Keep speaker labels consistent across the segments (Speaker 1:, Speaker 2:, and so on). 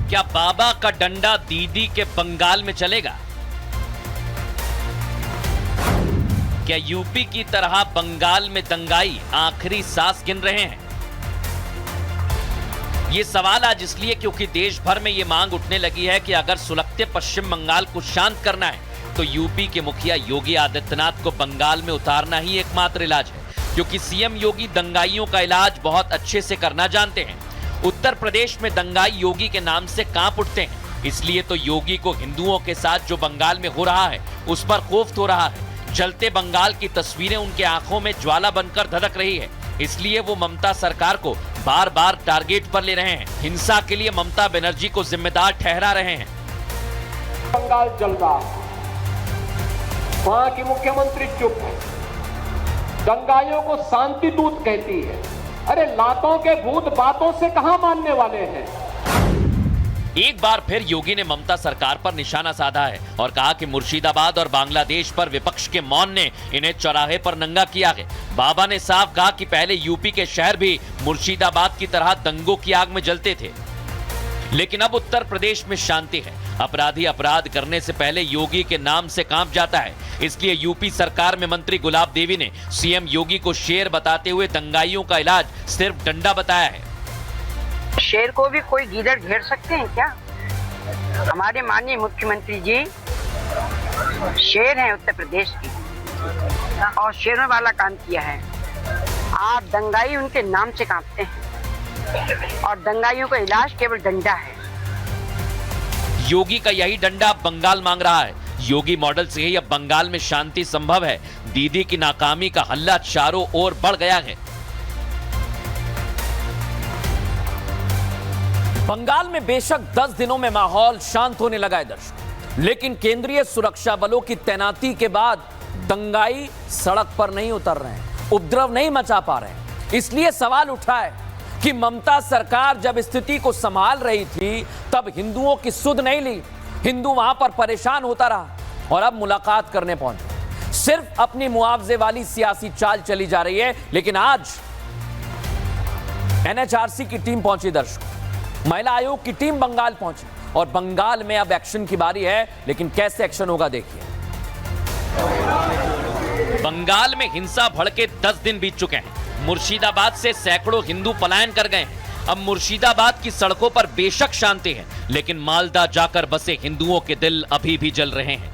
Speaker 1: क्या बाबा का डंडा दीदी के बंगाल में चलेगा? क्या यूपी की तरह बंगाल में दंगाई आखिरी सांस गिन रहे हैं? ये सवाल आज इसलिए क्योंकि देश भर में ये मांग उठने लगी है कि अगर सुलगते पश्चिम बंगाल को शांत करना है तो यूपी के मुखिया योगी आदित्यनाथ को बंगाल में उतारना ही एकमात्र इलाज है, क्योंकि सीएम योगी दंगाइयों का इलाज बहुत अच्छे से करना जानते हैं। उत्तर प्रदेश में दंगाई योगी के नाम से कांप उठते हैं, इसलिए तो योगी को हिंदुओं के साथ जो बंगाल में हो रहा है उस पर खौफ हो रहा है। जलते बंगाल की तस्वीरें उनके आंखों में ज्वाला बनकर धधक रही है, इसलिए वो ममता सरकार को बार बार टारगेट पर ले रहे हैं। हिंसा के लिए ममता बनर्जी को जिम्मेदार ठहरा रहे हैं।
Speaker 2: बंगाल जल रहा है, वहां की मुख्यमंत्री चुप है, दंगाइयों को शांति दूत कहती है। अरे लातों के भूत बातों से कहां मानने वाले हैं।
Speaker 1: एक बार फिर योगी ने ममता सरकार पर निशाना साधा है और कहा कि मुर्शिदाबाद और बांग्लादेश पर विपक्ष के मौन ने इन्हें चौराहे पर नंगा किया है। बाबा ने साफ कहा कि पहले यूपी के शहर भी मुर्शिदाबाद की तरह दंगों की आग में जलते थे, लेकिन अब उत्तर प्रदेश में शांति है। अपराधी अपराध करने से पहले योगी के नाम से कांप जाता है, इसलिए यूपी सरकार में मंत्री गुलाब देवी ने सीएम योगी को शेर बताते हुए दंगाइयों का इलाज सिर्फ डंडा बताया है।
Speaker 3: शेर को भी कोई गीदड़ घेर सकते हैं क्या? हमारे माननीय मुख्यमंत्री जी शेर हैं उत्तर प्रदेश की, और शेरों वाला काम किया है। आप दंगाई उनके नाम से कांपते हैं, और दंगाइयों का इलाज केवल डंडा है।
Speaker 1: योगी का यही डंडा अब बंगाल मांग रहा है। योगी मॉडल से ही अब बंगाल में शांति संभव है। दीदी की नाकामी का हल्ला चारों ओर बढ़ गया है। बंगाल में बेशक 10 दिनों में माहौल शांत होने लगा है दर्शक, लेकिन केंद्रीय सुरक्षा बलों की तैनाती के बाद दंगाई सड़क पर नहीं उतर रहे हैं, उपद्रव नहीं मचा पा रहे हैं। इसलिए सवाल उठा है कि ममता सरकार जब स्थिति को संभाल रही थी तब हिंदुओं की सुध नहीं ली, हिंदू वहां पर परेशान होता रहा और अब मुलाकात करने पहुंचे। सिर्फ अपनी मुआवजे वाली सियासी चाल चली जा रही है। लेकिन आज एनएचआरसी की टीम पहुंची दर्शक, महिला आयोग की टीम बंगाल पहुंची और बंगाल में अब एक्शन की बारी है। लेकिन कैसे एक्शन होगा देखिए। बंगाल में हिंसा भड़के 10 दिन बीत चुके हैं। मुर्शिदाबाद से सैकड़ों हिंदू पलायन कर गए हैं। अब मुर्शिदाबाद की सड़कों पर बेशक शांति है, लेकिन मालदा जाकर बसे हिंदुओं के दिल अभी भी जल रहे हैं।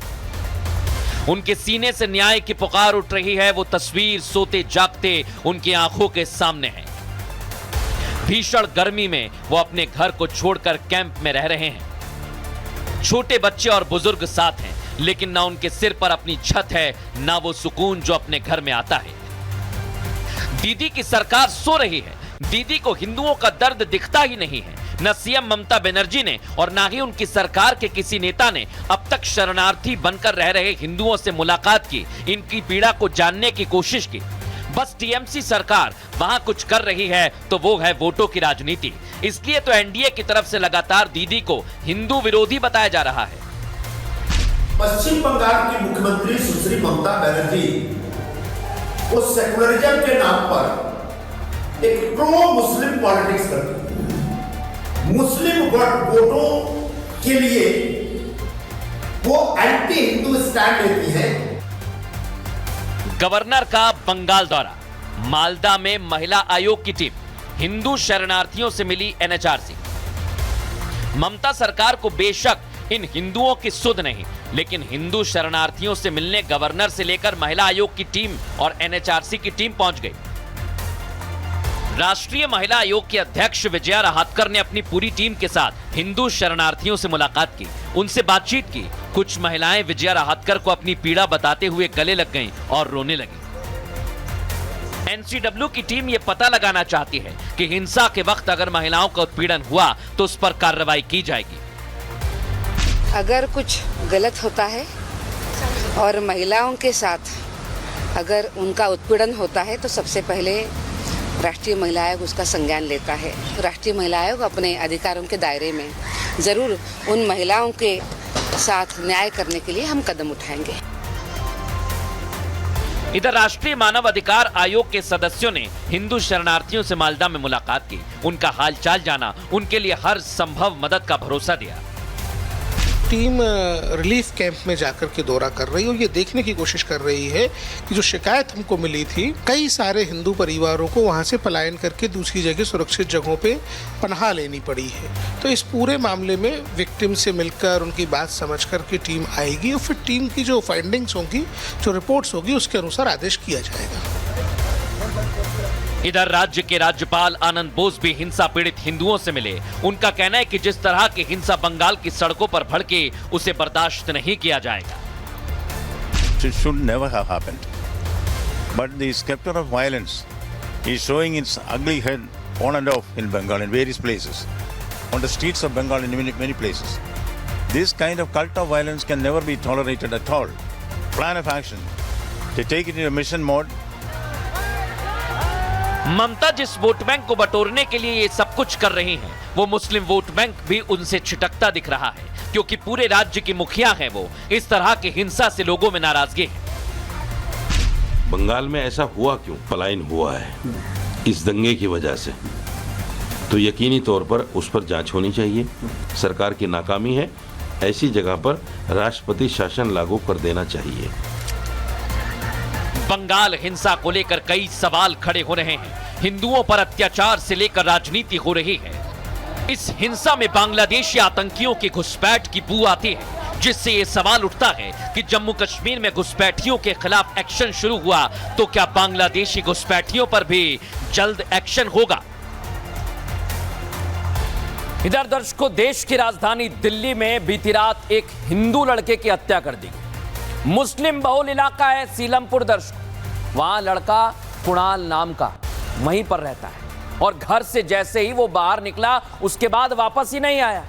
Speaker 1: उनके सीने से न्याय की पुकार उठ रही है। वो तस्वीर सोते जागते उनकी आंखों के सामने है। भीषण गर्मी में वो अपने घर को छोड़कर कैंप में रह रहे हैं। छोटे बच्चे और बुजुर्ग साथ हैं, लेकिन ना उनके सिर पर अपनी छत है, ना वो सुकून जो अपने घर में आता है। दीदी की सरकार सो रही है। दीदी को हिंदुओं का दर्द दिखता ही नहीं है। न सीएम ममता बनर्जी ने और ना ही उनकी सरकार के किसी नेता ने अब तक शरणार्थी बनकर रह रहे हिंदुओं से मुलाकात की, इनकी पीड़ा को जानने की कोशिश की। बस टीएमसी सरकार वहां कुछ कर रही है तो वो है वोटों की राजनीति। इसलिए तो एनडीए की तरफ से लगातार दीदी को हिंदू विरोधी बताया जा रहा है।
Speaker 4: पश्चिम बंगाल की मुख्यमंत्री सुश्री ममता बनर्जी उस सेकुलरिज्म के नाम पर एक प्रो मुस्लिम पॉलिटिक्स करती है। मुस्लिम वोटों के लिए वो एंटी हिंदू स्टैंड लेती है।
Speaker 1: गवर्नर का बंगाल दौरा, मालदा में महिला आयोग की टीम, हिंदू शरणार्थियों से मिली एनएचआरसी। ममता सरकार को बेशक इन हिंदुओं की सुध नहीं, लेकिन हिंदू शरणार्थियों से मिलने गवर्नर से लेकर महिला आयोग की टीम और एनएचआरसी की टीम पहुंच गई। राष्ट्रीय महिला आयोग की अध्यक्ष विजया राहतकर ने अपनी पूरी टीम के साथ हिंदू शरणार्थियों से मुलाकात की, उनसे बातचीत की। कुछ महिलाएं विजया राहतकर को अपनी पीड़ा बताते हुए गले लग गईं और रोने लगी। एनसीडब्ल्यू की टीम ये पता लगाना चाहती है कि हिंसा के वक्त अगर महिलाओं का उत्पीड़न हुआ तो उस पर कार्रवाई की जाएगी।
Speaker 5: अगर कुछ गलत होता है और महिलाओं के साथ अगर उनका उत्पीड़न होता है तो सबसे पहले राष्ट्रीय महिला आयोग उसका संज्ञान लेता है। राष्ट्रीय महिला आयोग अपने अधिकारों के दायरे में जरूर उन महिलाओं के साथ न्याय करने के लिए हम कदम उठाएंगे।
Speaker 1: इधर राष्ट्रीय मानव अधिकार आयोग के सदस्यों ने हिंदू शरणार्थियों से मालदा में मुलाकात की, उनका हालचाल जाना, उनके लिए हर संभव मदद का भरोसा दिया।
Speaker 6: टीम रिलीफ कैंप में जाकर के दौरा कर रही है और ये देखने की कोशिश कर रही है कि जो शिकायत हमको मिली थी, कई सारे हिंदू परिवारों को वहाँ से पलायन करके दूसरी जगह सुरक्षित जगहों पे पनाह लेनी पड़ी है। तो इस पूरे मामले में विक्टिम से मिलकर उनकी बात समझ कर के टीम आएगी और फिर टीम की जो फाइंडिंग्स होंगी, जो रिपोर्ट्स होगी, उसके अनुसार आदेश किया जाएगा।
Speaker 1: इधर राज्य के राज्यपाल आनंद बोस भी हिंसा पीड़ित हिंदुओं से मिले। उनका कहना है कि जिस तरह की हिंसा बंगाल की सड़कों पर भड़के, उसे बर्दाश्त नहीं किया जाएगा।
Speaker 7: It should never have happened. But the specter of violence is showing its ugly head on and off in Bengal in various places, on the streets of Bengal in many places. This kind of cult of violence can never be tolerated at all. Plan of action to take it in a mission mode.
Speaker 1: ममता जिस vote bank को बटोरने के लिए ये सब कुछ कर रही हैं, वो मुस्लिम वोट बैंक भी उनसे छिटकता दिख रहा है, क्योंकि पूरे राज्य की मुखिया हैं वो। इस तरह की हिंसा से लोगों में नाराजगी है।
Speaker 8: बंगाल में ऐसा हुआ क्यों? पलायन हुआ है इस दंगे की वजह से, तो यकीनी तौर पर उस पर जांच होनी चाहिए। सरकार की नाकामी है, ऐसी जगह पर राष्ट्रपति शासन लागू कर देना चाहिए।
Speaker 1: बंगाल हिंसा को लेकर कई सवाल खड़े हो रहे हैं। हिंदुओं पर अत्याचार से लेकर राजनीति हो रही है। इस हिंसा में बांग्लादेशी आतंकियों की घुसपैठ की बू आती है, जिससे ये सवाल उठता है कि जम्मू कश्मीर में घुसपैठियों के खिलाफ एक्शन शुरू हुआ तो क्या बांग्लादेशी घुसपैठियों पर भी जल्द एक्शन होगा? इधर दर्शकों, देश की राजधानी दिल्ली में बीती रात एक हिंदू लड़के की हत्या कर दी गई। मुस्लिम बहुल इलाका है सीलमपुर। दर्शक, वहां लड़का कुणाल नाम का वहीं पर रहता है और घर से जैसे ही वो बाहर निकला, उसके बाद वापस ही नहीं आया।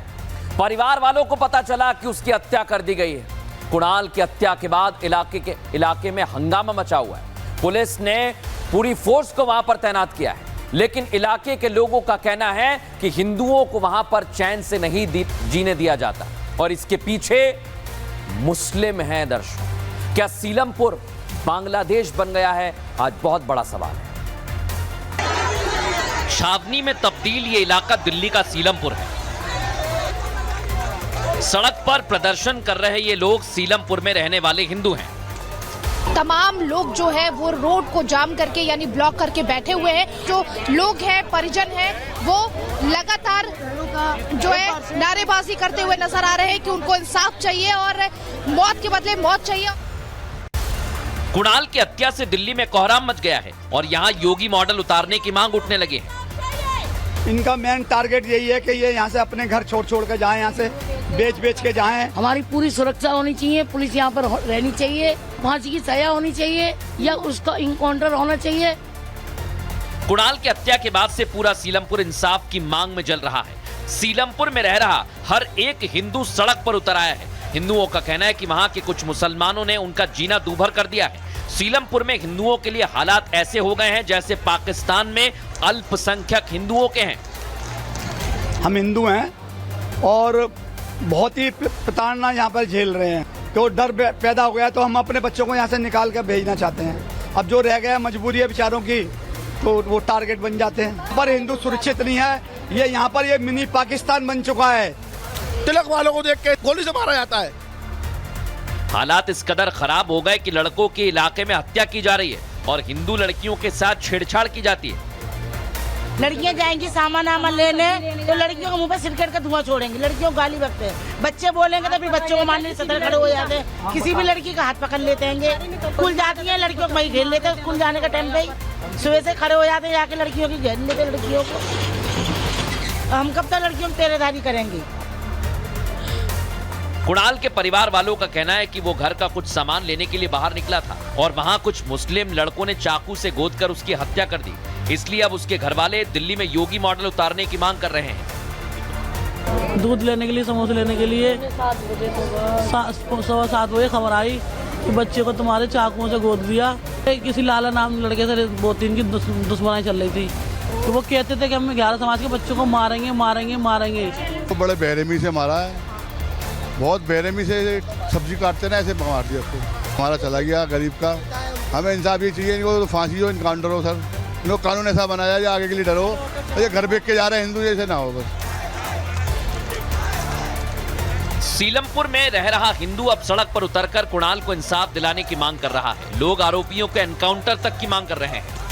Speaker 1: परिवार वालों को पता चला कि उसकी हत्या कर दी गई है। कुणाल की हत्या के बाद इलाके में हंगामा मचा हुआ है। पुलिस ने पूरी फोर्स को वहां पर तैनात किया है, लेकिन इलाके के लोगों का कहना है कि हिंदुओं को वहां पर चैन से नहीं जीने दिया जाता और इसके पीछे मुस्लिम हैं। दर्शक, क्या सीलमपुर बांग्लादेश बन गया है? आज बहुत बड़ा सवाल है। छावनी में तब्दील ये इलाका दिल्ली का सीलमपुर है। सड़क पर प्रदर्शन कर रहे ये लोग सीलमपुर में रहने वाले हिंदू हैं।
Speaker 9: तमाम लोग जो है वो रोड को जाम करके यानी ब्लॉक करके बैठे हुए हैं। जो लोग हैं, परिजन हैं, वो लगातार जो है नारेबाजी करते हुए नजर आ रहे हैं कि उनको इंसाफ चाहिए और मौत के बदले मौत चाहिए।
Speaker 1: कुणाल की हत्या से दिल्ली में कोहराम मच गया है और यहाँ योगी मॉडल उतारने की मांग उठने लगी है।
Speaker 10: इनका मेन टारगेट यही है कि ये यहाँ से अपने घर छोड़ के जाएं, यहाँ से बेच के जाएं।
Speaker 11: हमारी पूरी सुरक्षा होनी चाहिए, पुलिस यहाँ पर रहनी चाहिए, फांसी की सजा होनी चाहिए या उसका इनकाउंटर होना चाहिए।
Speaker 1: कुणाल की हत्या के बाद से पूरा सीलमपुर इंसाफ की मांग में जल रहा है। सीलमपुर में रह रहा हर एक हिंदू सड़क पर उतर आया है। हिंदुओं का कहना है कि वहां के कुछ मुसलमानों ने उनका जीना दूभर कर दिया है। सीलमपुर में हिंदुओं के लिए हालात ऐसे हो गए हैं जैसे पाकिस्तान में अल्पसंख्यक हिंदुओं के हैं।
Speaker 10: हम हिंदू हैं और बहुत ही प्रताड़ना यहाँ पर झेल रहे हैं। तो डर पैदा हो गया तो हम अपने बच्चों को यहाँ से निकाल कर भेजना चाहते हैं। अब जो रह गया मजबूरी है बेचारों की, तो वो टारगेट बन जाते हैं। पर हिंदू सुरक्षित नहीं है। ये यहाँ पर ये मिनी पाकिस्तान बन चुका है।
Speaker 6: तिलक वालों को देख के गोली से मारा जाता है।
Speaker 1: हालात इस कदर खराब हो गए कि लड़कों के इलाके में हत्या की जा रही है और हिंदू लड़कियों के साथ छेड़छाड़ की जाती है।
Speaker 11: लड़कियां जाएंगी सामान लेने तो लड़कियों के मुंह पे सिरकट का धुआं छोड़ेंगी, लड़कियों को गाली बकते हैं। बच्चे बोलेंगे तो फिर बच्चों को मारने सदर खड़े हो जाते हैं। किसी भी लड़की का हाथ पकड़ लेते हैं। स्कूल जाती है लड़कियों को वही घेर लेते हैं। स्कूल जाने का टाइम पे सुबह से खड़े हो जाते हैं, जाके लड़कियों की घेर लेते लड़कियों को। हम कब तक लड़कियों की तेरेधारी करेंगे?
Speaker 1: कुणाल के परिवार वालों का कहना है कि वो घर का कुछ सामान लेने के लिए बाहर निकला था और वहां कुछ मुस्लिम लड़कों ने चाकू से गोदकर उसकी हत्या कर दी। इसलिए अब उसके घर वाले दिल्ली में योगी मॉडल उतारने की मांग कर रहे हैं।
Speaker 11: दूध लेने के लिए, समोसे लेने के लिए 7:15 बजे खबर आई कि बच्चे को तुम्हारे चाकुओं से गोद दिया। किसी लाला नाम लड़के से 2-3 की दुश्मनी चल रही थी, तो वो कहते थे कि हम 11 समाज के बच्चों को मारेंगे।
Speaker 12: तो बड़े बेरहमी से मारा है, बहुत बेरहमी से। सब्जी काटते ना ऐसे मार दिया उसको, हमारा चला गया गरीब का। हमें इंसाफ ये चाहिए, इनको तो फांसी हो, इनकाउंटर हो सर। इनको कानून ऐसा बनाया जाए आगे के लिए डरो, ये घर बेच के जा रहे हैं हिंदू जैसे ना हो बस।
Speaker 1: सीलमपुर में रह रहा हिंदू अब सड़क पर उतरकर कुणाल को इंसाफ दिलाने की मांग कर रहा है। लोग आरोपियों के एनकाउंटर तक की मांग कर रहे हैं।